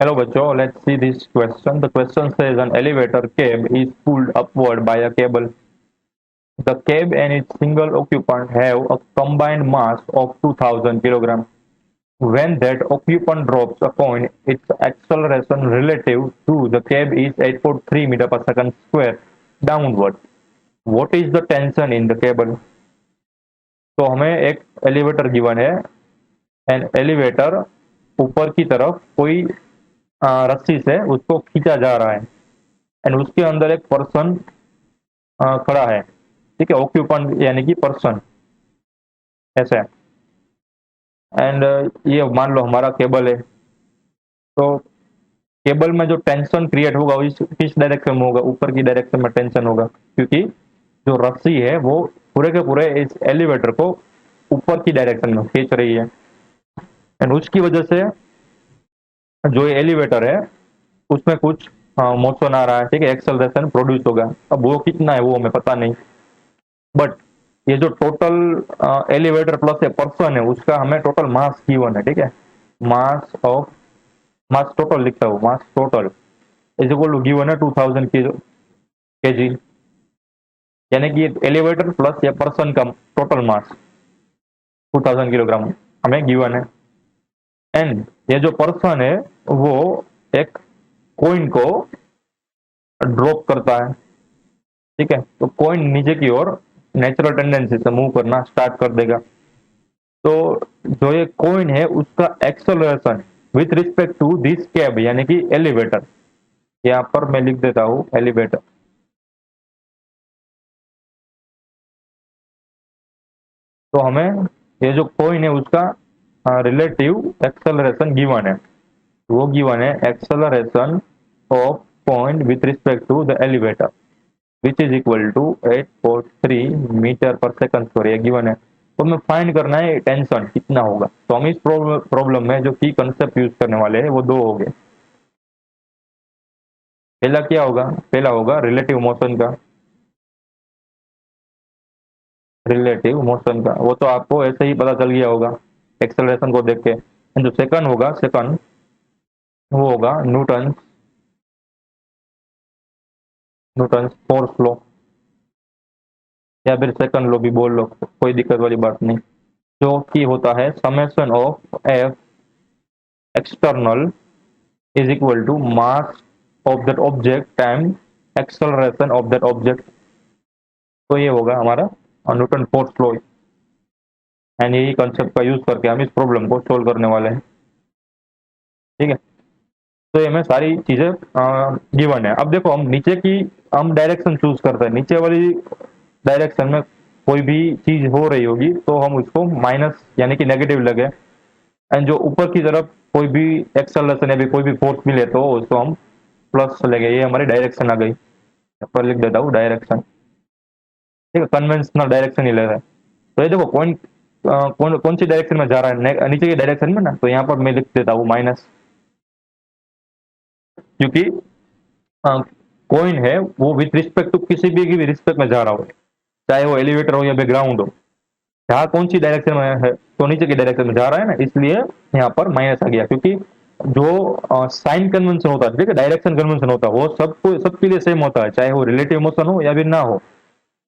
Hello बच्चों, let's see this question. The question says an elevator cab is pulled upward by a cable. The cab and its single occupant have a combined mass of 2000 kilograms. When that occupant drops a coin, its acceleration relative to the cab is 8.3 meter per second square downward. What is the tension in the cable? तो हमें एक elevator given है and elevator ऊपर की तरफ कोई रस्सी से उसको खींचा जा रहा है एंड उसके अंदर एक पर्सन खड़ा है। ठीक है, ऑक्यूपेंट यानी कि पर्सन ऐसा है। एंड ये मान लो हमारा केबल है, तो केबल में जो टेंशन क्रिएट होगा वो किस डायरेक्शन में होगा? ऊपर की डायरेक्शन में टेंशन होगा, क्योंकि जो रस्सी है वो पूरे के पूरे इस एलिवेटर को ऊपर की डायरेक्शन में खींच रही है एंड उसकी वजह से जो ये एलिवेटर है उसमें कुछ मोशन आ रहा है। ठीक है, एक्सेलरेशन प्रोड्यूस होगा। अब वो कितना है वो हमें पता नहीं, बट ये जो total elevator plus a person है उसका हमें टोटल मास गिवन है। ठीक है, मास ऑफ मास टोटल लिखता हूँ, mass total is equal to given है 2000 केजी, यानी कि एलिवेटर प्लस या पर्सन का टोटल मास 2000 किलोग्राम हमें गिवन है। एंड ये जो पर्सन है वो एक कॉइन को ड्रॉप करता है। ठीक है, तो कॉइन नीचे की ओर नेचुरल टेंडेंसी से मूव करना स्टार्ट कर देगा। तो जो ये कॉइन है उसका acceleration with respect to this cab यानी कि एलिवेटर, यहाँ पर मैं लिख देता हूँ एलिवेटर। तो हमें ये जो कॉइन है उसका रिलेटिव एक्सेलरेशन गिवन है, वो गिवन है acceleration of coin with respect to the elevator which is equal to 8.3 metre per second square, ये गिवन है। तो हमें फाइंड करना है टेंशन कितना होगा। तो हम इस प्रॉब्लम में जो की कंसेप्ट यूज करने वाले हैं वो दो हो गए। पहला क्या होगा? पहला होगा रिलेटिव मोशन का, रिलेटिव मोशन का वो तो आपको ऐसे ही पता चल गया होगा एक्सेलरेशन को देख के। जो सेकंड होगा, सेकंड वो होगा न्यूटन, न्यूटन फोर्स लॉ, या फिर सेकंड लॉ भी बोल लो, कोई दिक्कत वाली बात नहीं। जो कि होता है summation of F external is equal to mass of that object time acceleration of that object. तो ये होगा हमारा न्यूटन फोर्स लॉ एंड यही कंसेप्ट का यूज करके हम इस प्रॉब्लम को सोल्व करने वाले हैं। ठीक है, तो ये में सारी चीजें गिवन है। अब देखो हम नीचे की हम डायरेक्शन चूज करते हैं, नीचे वाली डायरेक्शन में कोई भी चीज हो रही होगी तो हम उसको माइनस यानी कि नेगेटिव लगे, एंड जो ऊपर की तरफ कोई भी एक्सेलरेशन या भी कोई भी फोर्स मिले तो उसको हम प्लस लगे। ये हमारी डायरेक्शन आ गई, यहाँ पर लिख देता हूँ डायरेक्शन। ठीक है, कन्वेंशनल डायरेक्शन ही ले रहा है। तो ये देखो कौन कौन सी डायरेक्शन में जा रहा है, नीचे की डायरेक्शन में ना, तो यहाँ पर मैं लिख देता हूँ माइनस, क्योंकि कॉइन है वो विथ रिस्पेक्ट टू किसी भी रिस्पेक्ट में जा रहा हो, चाहे वो एलिवेटर हो या फिर ग्राउंड हो, जहाँ कौन सी डायरेक्शन में है तो नीचे की डायरेक्शन में जा रहा है ना, इसलिए यहाँ पर माइनस आ गया। क्योंकि जो साइन कन्वेंशन होता है, ठीक है, डायरेक्शन कन्वेंशन होता है वो सबको सबके लिए सेम होता है, चाहे वो रिलेटिव मोशन हो या फिर ना हो।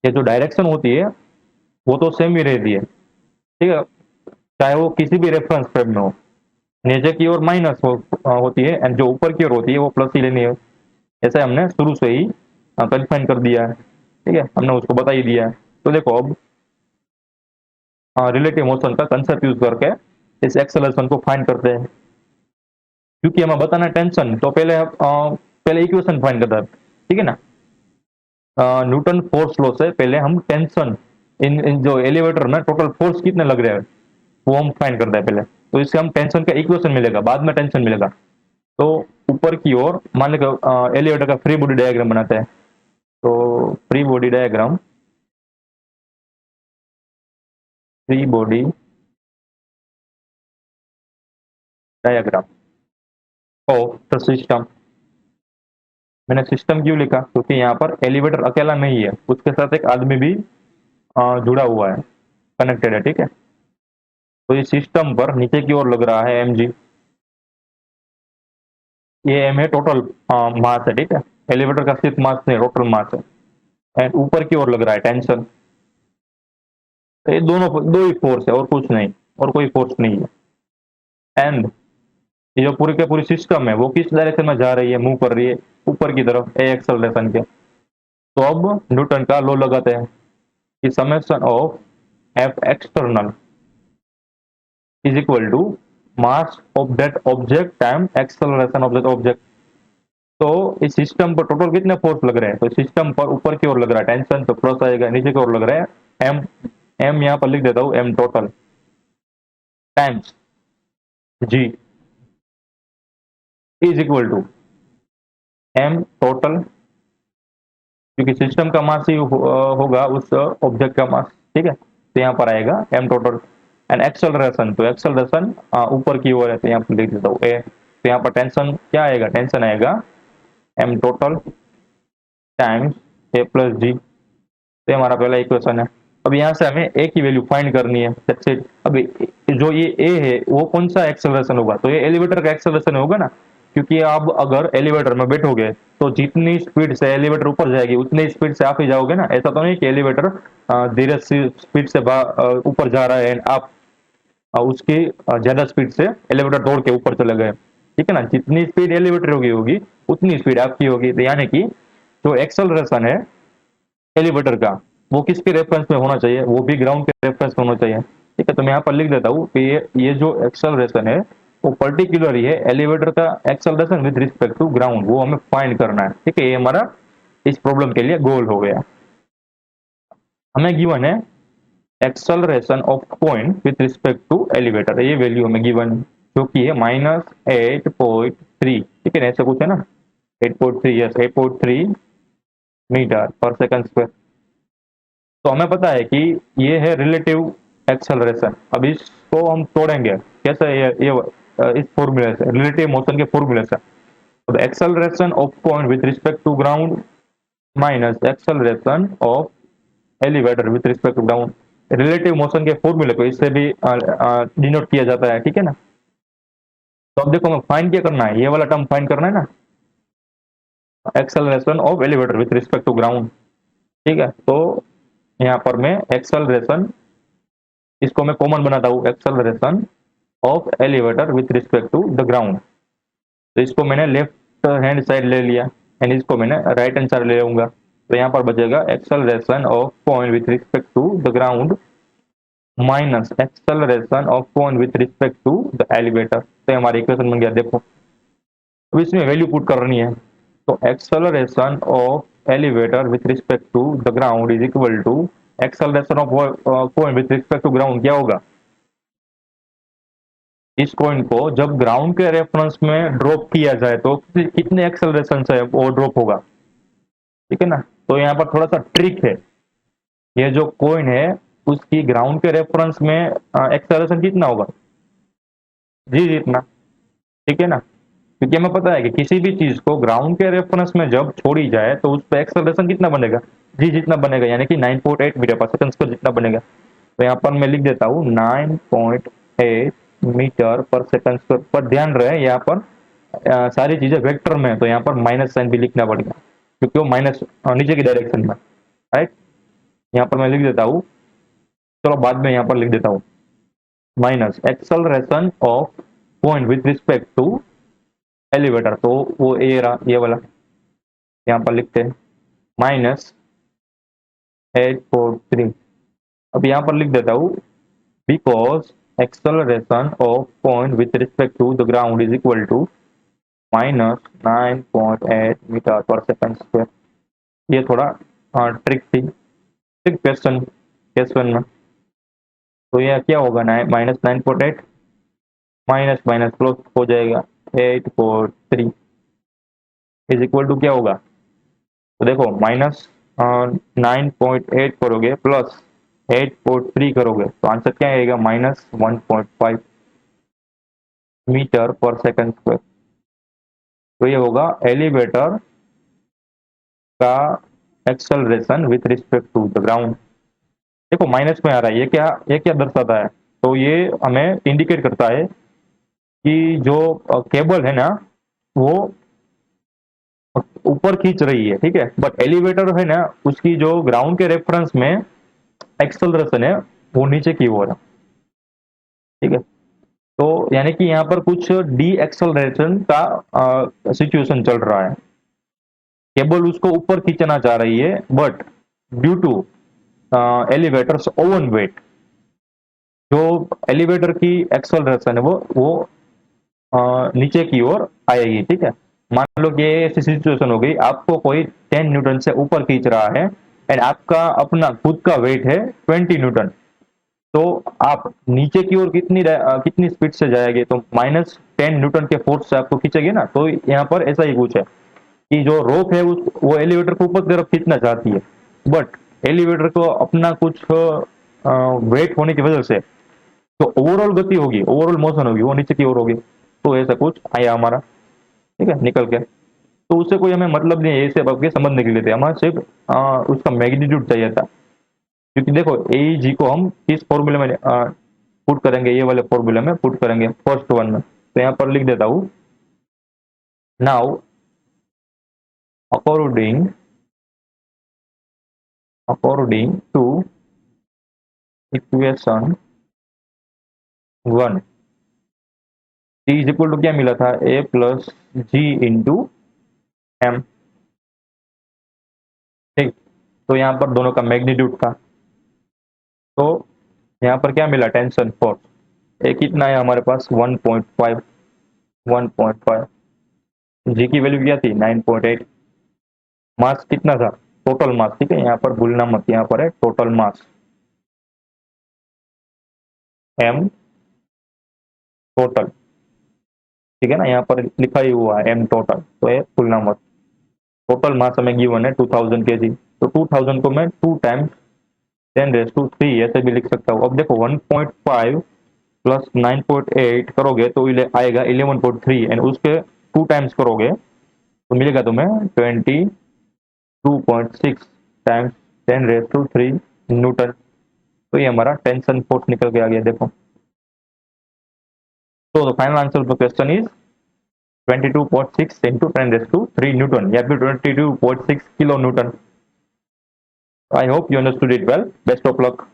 ये जो डायरेक्शन होती है वो तो सेम ही रहती है। ठीक है, चाहे वो किसी भी रेफरेंस फ्रेम में हो, नीचे की ओर माइनस होती है एंड जो ऊपर की ओर होती है वो प्लस ही लेनी है। ऐसा हमने शुरू से ही कंफाइन कर दिया है। ठीक है, हमने उसको बता ही दिया है। तो देखो अब रिलेटिव मोशन का कंसेप्ट यूज करके इस एक्सेलरेशन को फाइंड करते हैं। क्योंकि हमें बताना टेंशन, तो पहले इक्वेशन फाइंड करता है। ठीक है ना, न्यूटन फोर्स लॉ से पहले हम टेंशन इन जो एलिवेटर में टोटल फोर्स कितने लग रहे हैं वो हम फाइंड करते हैं पहले। तो इससे हम टेंशन का इक्वेशन मिलेगा, बाद में टेंशन मिलेगा। तो ऊपर की ओर मान लो एलिवेटर का फ्री बॉडी डायग्राम बनाते हैं। तो free body diagram, free body diagram of the system. मैंने सिस्टम क्यों लिखा? क्योंकि यहाँ पर एलिवेटर अकेला नहीं है, उसके साथ एक आदमी भी जुड़ा हुआ है, कनेक्टेड है। ठीक है, तो ये सिस्टम पर नीचे की ओर लग रहा है एम जी। ये एम है टोटल मास है, ठीक है। एलिवेटर का सिर्फ मास नहीं, टोटल मास है। एंड ऊपर की ओर लग रहा है टेंशन। तो ये दोनों दो ही फोर्स है और कुछ नहीं, और कोई फोर्स नहीं है। एंड ये जो पूरी के पूरी सिस्टम है वो किस डायरेक्शन में जा रही है, मूव कर रही है ऊपर की तरफ ए एक्सेलरेशन के। तो अब न्यूटन का लॉ लगाते हैं कि summation of F external is equal to mass of that object time acceleration of that object. तो इस सिस्टम पर टोटल कितने फोर्स लग रहे हैं, तो सिस्टम पर ऊपर की ओर लग रहा है टेंशन, तो प्लस आएगा, नीचे की ओर लग रहा है एम। एम यहाँ पर लिख देता हूँ, M total times G is equal to M total, क्योंकि सिस्टम का मास ही होगा उस ऑब्जेक्ट का मास, ठीक है। तो यहाँ पर आएगा एम टोटल। एंड एक्सेलरेशन, तो एक्सेलरेशन ऊपर की ओर है, तो यहाँ पर लिख देता हूँ ए। तो यहाँ पर टेंशन क्या आएगा, टेंशन आएगा एम टोटल टाइम्स ए प्लस जी। तो हमारा पहला इक्वेशन है। अब यहाँ से हमें ए की वैल्यू फाइंड करनी है, दैट्स इट। अभी जो ये ए है वो कौन सा एक्सेलरेशन होगा, तो ये एलिवेटर का एक्सेलरेशन होगा ना, क्योंकि आप अगर एलिवेटर में बैठोगे तो जितनी स्पीड से एलिवेटर ऊपर जाएगी उतनी स्पीड से आप ही जाओगे ना। ऐसा तो नहीं कि एलिवेटर धीरे स्पीड से ऊपर जा रहा है, आप उसकी ज्यादा स्पीड से एलिवेटर दौड़ के ऊपर चले गए, ठीक है ना। जितनी स्पीड एलिवेटर होगी होगी उतनी स्पीड आपकी होगी। तो यानी कि जो एक्सेलरेशन है एलिवेटर का वो किसके रेफरेंस में होना चाहिए, वो भी ग्राउंड के रेफरेंस में होना चाहिए, ठीक है। तो मैं यहाँ पर लिख देता हूँ कि ये जो एक्सेलरेशन है वो पर्टिकुलर ही है एलिवेटर का acceleration with respect to ground, वो हमें फाइंड करना है, ठीक है। ये हमारा इस प्रॉब्लम के लिए गोल हो गया। हमें गिवन है acceleration of point with respect to elevator, ये वैल्यू हमें गिवन जो कि है -8.3, ठीक है। ऐसे कुछ है ना, 8.3, yes 8.3 metre per second square. तो हमें पता है कि ये है रिलेटिव एक्सेलरेशन। अब इसको हम तोड़ेंगे कैसे, इस फॉर्मूले से, रिलेटिव मोशन के फॉर्मूले से। तो acceleration of point with respect to ground minus acceleration of elevator with respect to ground. Relative motion के फॉर्मूले को इससे भी डिनोट किया जाता है, ठीक है ना। तो अब देखो हमें फाइंड क्या करना है, ये वाला टर्म फाइंड करना है ना, acceleration of elevator with respect to ground, ठीक है। तो यहाँ पर मैं एक्सेलरेशन, इसको मैं कॉमन बनाता हूँ, acceleration of elevator with respect to the ground. तो इसको मैंने लेफ्ट हैंड साइड ले लिया एंड इसको मैंने राइट हैंड साइड ले लूंगा। तो यहाँ पर बचेगा acceleration of point with respect to the ground minus acceleration of point with respect to the elevator. तो हमारी इक्वेशन बन गया, देखो। अब इसमें वैल्यू पुट करनी है। तो acceleration of elevator with respect to the ground is equal to acceleration of point with respect to ground क्या होगा, इस कॉइन को जब ग्राउंड के रेफरेंस में ड्रॉप किया जाए तो कितने एक्सेलरेशन से वो ड्रॉप होगा, ठीक है ना। तो यहाँ पर थोड़ा सा ट्रिक है, ये जो कॉइन है उसकी ग्राउंड के रेफरेंस में एक्सेलरेशन कितना होगा, जी जितना, ठीक है ना। क्योंकि हमें पता है कि किसी भी चीज को ग्राउंड के रेफरेंस में जब छोड़ी जाए तो उस पर एक्सेलरेशन कितना बनेगा, जी जितना बनेगा, यानी कि 9.8 मीटर पर सेकंड स्क्वायर जितना बनेगा। तो यहाँ पर मैं लिख देता हूँ 9.8 मीटर पर सेकंड स्क्वायर। पर ध्यान रहे यहाँ पर सारी चीजें वेक्टर में, तो यहाँ पर माइनस साइन भी लिखना पड़ेगा क्योंकि वो माइनस नीचे की डायरेक्शन में, राइट। यहाँ पर मैं लिख देता हूँ, चलो बाद में यहाँ पर लिख देता हूँ, minus acceleration of point with respect to elevator, तो वो ये रहा, ये वाला यहाँ पर लिखते हैं -8.3। अब यहाँ पर लिख देता हूँ because acceleration of point with respect to the ground is equal to -9.8 metre per second square. ये थोड़ा ट्रिक थी, ट्रिक क्वेश्चन क्वेश्चन में। तो यह क्या होगा, -9.8 माइनस माइनस प्लस हो जाएगा 8.3 इज इक्वल टू क्या होगा, तो देखो -9.8 करोगे प्लस 8.3 करोगे तो आंसर क्या आएगा, -1.5 मीटर पर सेकंड स्क्वायर। तो ये होगा एलिवेटर का acceleration with respect to the ground. देखो माइनस में आ रहा है, ये क्या दर्शाता है, तो ये हमें इंडिकेट करता है कि जो केबल है ना वो ऊपर खींच रही है, ठीक है, बट एलिवेटर है ना, उसकी जो ग्राउंड के रेफरेंस में एक्सेलरेशन है वो नीचे की ओर है, ठीक है। तो यानी कि यहाँ पर कुछ डी एक्सेलरेशन का सिचुएशन चल रहा है। केबल उसको ऊपर खींचना चाह रही है, but due to elevator's own weight, जो एलिवेटर की एक्सेलरेशन है वो नीचे की ओर आएगी, ठीक है। मान लो कि ऐसी सिचुएशन हो गई, आपको कोई 10 न्यूटन से ऊपर खींच रहा है एंड आपका अपना खुद का वेट है 20 न्यूटन। तो आप नीचे की ओर कितनी स्पीड से जाएंगे, तो -10 न्यूटन के फोर्स से आपको खींचेगी ना। तो यहाँ पर ऐसा ही कुछ है कि जो रोप है वो एलिवेटर को ऊपर की तरफ खींचना चाहती है, बट एलिवेटर को अपना कुछ वेट होने की वजह से तो ओवरऑल गति होगी, ओवरऑल मोशन होगी, वो नीचे की ओर होगी। तो ऐसा कुछ आया हमारा, ठीक है, निकल के। तो उससे कोई हमें मतलब नहीं है, ये सिर्फ आपके समझने के लिए थे, हमें सिर्फ उसका मैग्नीट्यूड चाहिए था। क्योंकि देखो ए जी को हम किस फॉर्मूले में पुट करेंगे, ये वाले फॉर्मूले में पुट करेंगे, फर्स्ट वन में। तो यहाँ पर लिख देता हूँ, now according according to equation 1, T is equal to क्या मिला था, A plus G into M, ठीक। तो यहाँ पर दोनों का मैग्नीट्यूड था। तो यहाँ पर क्या मिला, टेंशन फोर्स। ए कितना है हमारे पास, 1.5, 1.5। जी की वैल्यू क्या थी, 9.8। मास कितना था, टोटल मास, ठीक है, यहाँ पर भूलना मत, यहाँ पर है टोटल मास, एम टोटल, ठीक है ना, यहाँ पर लिखा ही हुआ है एम टोटल, तो ये भूलना मत। टोटल मास हमें गिवन है 2000 kg। तो 2000 को मैं 2 × 10⁻³ ऐसे भी लिख सकता हूँ। अब देखो 1.5 प्लस 9.8 करोगे तो आएगा 11.3, एंड उसके 2 टाइम्स करोगे तो मिलेगा तुम्हें 22.6 टाइम्स 10⁻³ न्यूटन। तो ये हमारा टेंशन फोर्स निकल के आ गया, देखो। तो the final answer of the question is 22.6 into 10⁻³ Newton, या फिर 22.6 kilo Newton. I hope you understood it well. Best of luck.